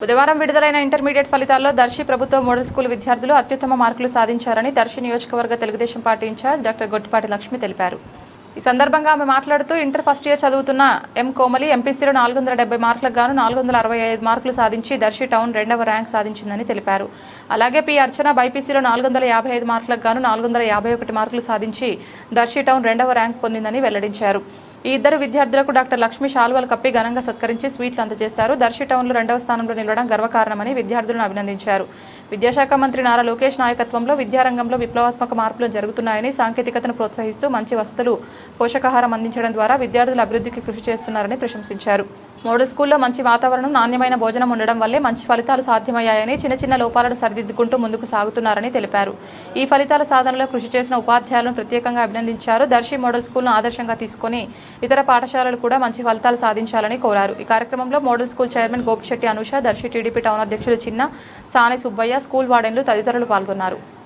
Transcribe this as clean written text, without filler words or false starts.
బుధవారం విడుదలైన ఇంటర్మీడియట్ ఫలితాల్లో దర్శి ప్రభుత్వ మోడల్ స్కూల్ విద్యార్థులు అత్యుత్తమ మార్కులు సాధించారని దర్శి నియోజకవర్గ Telugu Desam party incharge doctor Gottipati Lakshmi తెలిపారు. ఈ సందర్భంగా ఆమె మాట్లాడుతూ ఇంటర్ ఫస్ట్ ఇయర్ చదువుతున్న ఎం కోమలి ఎంపీసీలో 470 మార్కులకు గాను 465 మార్కులు సాధించి దర్శి టౌన్ 2వ ర్యాంక్ సాధించిందని తెలిపారు. అలాగే పి అర్చన బైపీసీలో 455 మార్కులకు గాను 451 మార్కులు సాధించి దర్శి టౌన్ 2వ ర్యాంక్ పొందిందని వెల్లడించారు. ఈ ఇద్దరు విద్యార్థులకు డాక్టర్ లక్ష్మి శాల్వాలు కప్పి ఘనంగా సత్కరించి స్వీట్లు అందజేశారు. దర్శి టౌన్లో 2వ స్థానంలో నిలవడం గర్వకారణమని విద్యార్థులను అభినందించారు. విద్యాశాఖ మంత్రి నారా లోకేష్ నాయకత్వంలో విద్యారంగంలో విప్లవాత్మక మార్పులు జరుగుతున్నాయని, సాంకేతికతను ప్రోత్సహిస్తూ మంచి వసతులు, పోషకాహారం అందించడం ద్వారా విద్యార్థుల అభివృద్ధికి కృషి చేస్తున్నారని ప్రశంసించారు. మోడల్ స్కూల్లో మంచి వాతావరణం, నాణ్యమైన భోజనం ఉండడం వల్లే మంచి ఫలితాలు సాధ్యమయ్యాయని, చిన్న చిన్న లోపాలను సరిదిద్దుకుంటూ ముందుకు సాగుతున్నారని తెలిపారు. ఈ ఫలితాల సాధనలో కృషి చేసిన ఉపాధ్యాయులను ప్రత్యేకంగా అభినందించారు. దర్శి మోడల్ స్కూల్ను ఆదర్శంగా తీసుకుని ఇతర పాఠశాలలు కూడా మంచి ఫలితాలు సాధించాలని కోరారు. ఈ కార్యక్రమంలో model school chairman Gopisetti Anusha, Darsi TDP town అధ్యక్షులు చిన్న, సాని సుబ్బయ్య, స్కూల్ వార్డెన్లు తదితరులు పాల్గొన్నారు.